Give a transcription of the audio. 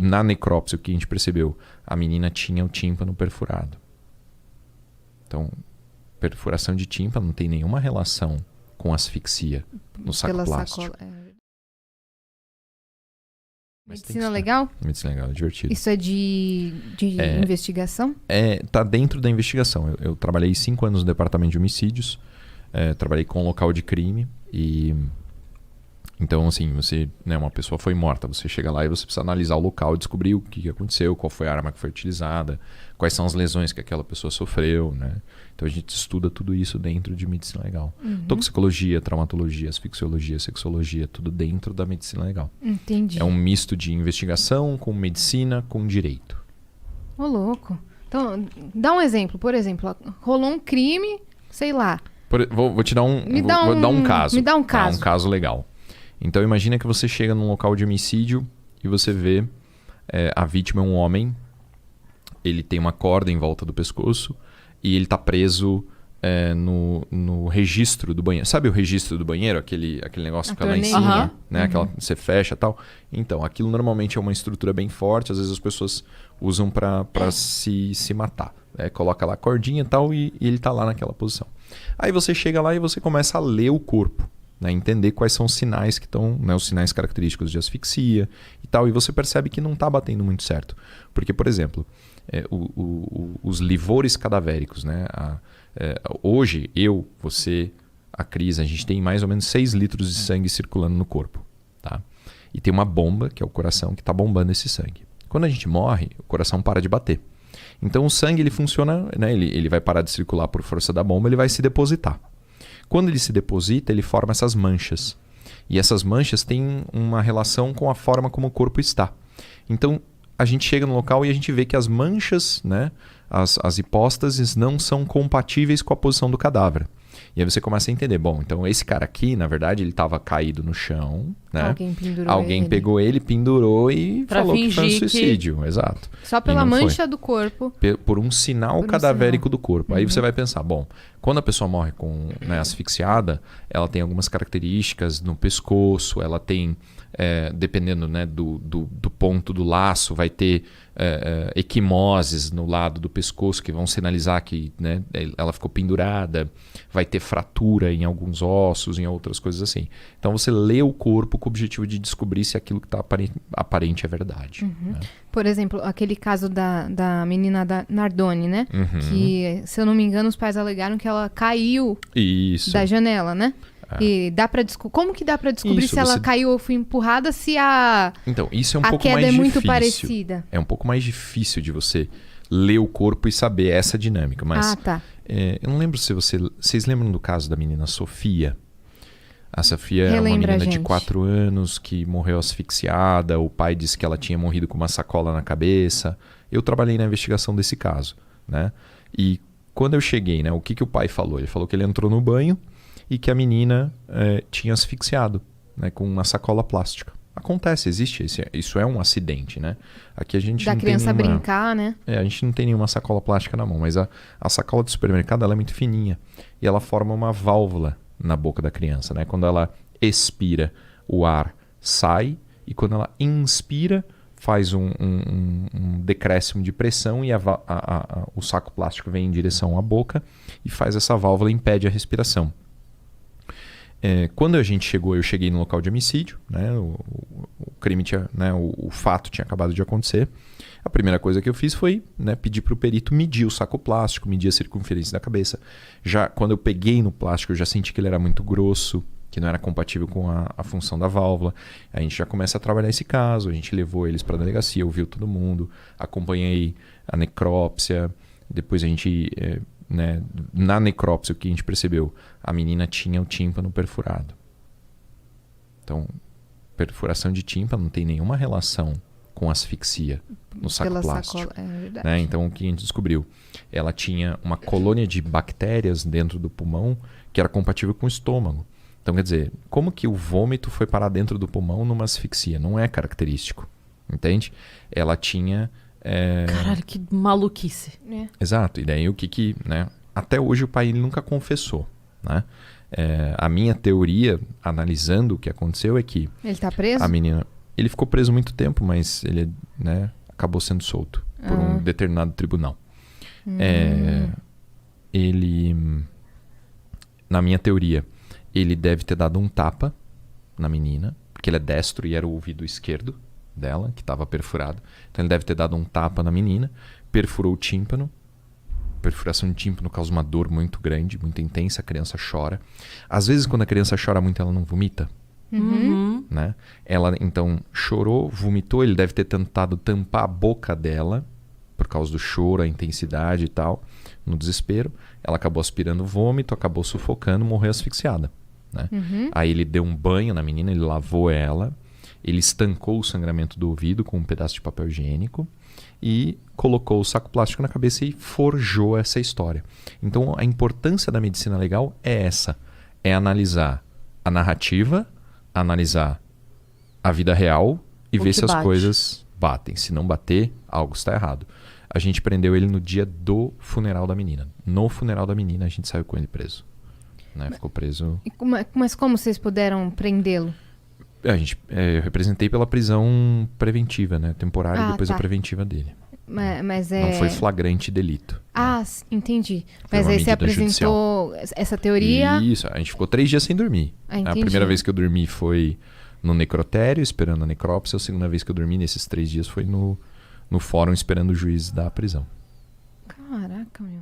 na necrópsia, o que a gente percebeu? A menina tinha o tímpano perfurado. Então, perfuração de tímpano não tem nenhuma relação com asfixia no saco Pela plástico. sacola. Mas Medicina legal? Medicina legal, é divertido. Isso é de investigação? Tá dentro da investigação. Eu trabalhei 5 anos no departamento de homicídios, trabalhei com local de crime e... Então, assim, você, né, uma pessoa foi morta, você chega lá e você precisa analisar o local, descobrir o que aconteceu, qual foi a arma que foi utilizada, quais são as lesões que aquela pessoa sofreu, né? Então a gente estuda tudo isso dentro de medicina legal. Toxicologia, traumatologia, asfixiologia, sexologia, tudo dentro da medicina legal. Entendi. É um misto de investigação com medicina, com direito. Ô, louco. Então, dá um exemplo. Por exemplo, rolou um crime, sei lá. Vou te dar vou dar um caso. Me dá um caso. Um caso legal. Então imagina que você chega num local de homicídio e você vê a vítima é um homem, ele tem uma corda em volta do pescoço e ele está preso no registro do banheiro. Sabe o registro do banheiro? Aquele negócio que fica lá em cima, né? Aquela que você fecha e tal. Então, aquilo normalmente é uma estrutura bem forte, às vezes as pessoas usam para se matar. Coloca lá a cordinha e tal e ele está lá naquela posição. Aí você chega lá e você começa a ler o corpo. Né, entender quais são os sinais que estão, né, os sinais característicos de asfixia e tal, e você percebe que não está batendo muito certo. Porque, por exemplo, os livores cadavéricos, né, hoje, você, a Cris, a gente tem mais ou menos 6 litros de sangue circulando no corpo. Tá? E tem uma bomba, que é o coração, que está bombando esse sangue. Quando a gente morre, o coração para de bater. Então o sangue ele funciona, né, ele vai parar de circular por força da bomba, ele vai se depositar. Quando ele se deposita, ele forma essas manchas. E essas manchas têm uma relação com a forma como o corpo está. Então, a gente chega no local e a gente vê que as manchas, né, as hipóstases, não são compatíveis com a posição do cadáver. E aí você começa a entender, bom, então esse cara aqui, na verdade, ele estava caído no chão, né? Alguém pegou ele, pendurou e falou que foi um suicídio. Exato. Só pela mancha do corpo. Por um sinal cadavérico do corpo. Aí você vai pensar, bom, quando a pessoa morre asfixiada, ela tem algumas características no pescoço, ela tem, dependendo, né, do ponto do laço, vai ter equimoses no lado do pescoço que vão sinalizar que, né, ela ficou pendurada, vai ter fratura em alguns ossos, em outras coisas assim. Então você lê o corpo com o objetivo de descobrir se aquilo que está aparente é verdade. Né? Por exemplo, aquele caso da menina da Nardoni, né? Que, se eu não me engano, os pais alegaram que ela caiu da janela, né? E como que dá para descobrir se ela caiu ou foi empurrada, se Então, isso é um pouco mais difícil. A queda é muito parecida. É um pouco mais difícil de você ler o corpo e saber essa dinâmica. Mas eu não lembro se vocês lembram do caso da menina Sofia? A Sofia é uma menina de 4 anos que morreu asfixiada. O pai disse que ela tinha morrido com uma sacola na cabeça. Eu trabalhei na investigação desse caso, né? E quando eu cheguei, né, o que o pai falou? Ele falou que ele entrou no banho e que a menina tinha asfixiado, né, com uma sacola plástica. Acontece, existe. Isso é um acidente, né? Aqui a gente da não criança tem nenhuma, brincar, né? A gente não tem nenhuma sacola plástica na mão, mas a sacola do supermercado ela é muito fininha e ela forma uma válvula na boca da criança, né? Quando ela expira, o ar sai e quando ela inspira, faz um decréscimo de pressão e o saco plástico vem em direção à boca e faz essa válvula, impede a respiração. Quando a gente chegou, eu cheguei no local de homicídio, né? O crime tinha, né? O fato tinha acabado de acontecer. A primeira coisa que eu fiz foi, né, pedir para o perito medir o saco plástico, medir a circunferência da cabeça. Já quando eu peguei no plástico, eu já senti que ele era muito grosso, que não era compatível com a função da válvula. A gente já começa a trabalhar esse caso, a gente levou eles para a delegacia, ouviu todo mundo, acompanhei a necrópsia, depois a gente... né, na necrópsia, o que a gente percebeu? A menina tinha o tímpano perfurado. Então, perfuração de tímpano não tem nenhuma relação com asfixia no saco plástico. Né? Então, o que a gente descobriu? Ela tinha uma colônia de bactérias dentro do pulmão que era compatível com o estômago. Então, quer dizer, como que o vômito foi parar dentro do pulmão numa asfixia? Não é característico, entende? Ela tinha... Caralho, que maluquice. Exato. E daí o que né? Até hoje o pai ele nunca confessou, né? A minha teoria, analisando o que aconteceu, é que... Ele tá preso? A menina... Ele ficou preso muito tempo, mas ele, né, acabou sendo solto por um determinado tribunal. Ele, na minha teoria, ele deve ter dado um tapa na menina, porque ele é destro e era o ouvido esquerdo dela, que estava perfurado. Então ele deve ter dado um tapa na menina, perfurou o tímpano. Perfuração de tímpano causa uma dor muito grande, muito intensa, a criança chora. Às vezes, quando a criança chora muito, ela não vomita. Né? Ela, então, chorou, vomitou, ele deve ter tentado tampar a boca dela, por causa do choro, a intensidade e tal, no desespero. Ela acabou aspirando vômito, acabou sufocando, morreu asfixiada. Né? Aí ele deu um banho na menina, ele lavou ela, ele estancou o sangramento do ouvido com um pedaço de papel higiênico e colocou o saco plástico na cabeça e forjou essa história. Então a importância da medicina legal é essa, é analisar a narrativa, analisar a vida real e ver se as coisas batem. Se não bater, algo está errado. A gente prendeu ele no dia do funeral da menina. No funeral da menina a gente saiu com ele preso. Né? Ficou preso. Mas como vocês puderam prendê-lo? Eu representei pela prisão preventiva, né? Temporária e depois a preventiva dele. Mas não foi flagrante delito. Entendi. Mas aí você apresentou essa teoria? Isso, a gente ficou 3 dias sem dormir. A primeira vez que eu dormi foi no necrotério, esperando a necrópsia. A segunda vez que eu dormi nesses 3 dias foi no fórum, esperando o juiz da prisão. Caraca, meu.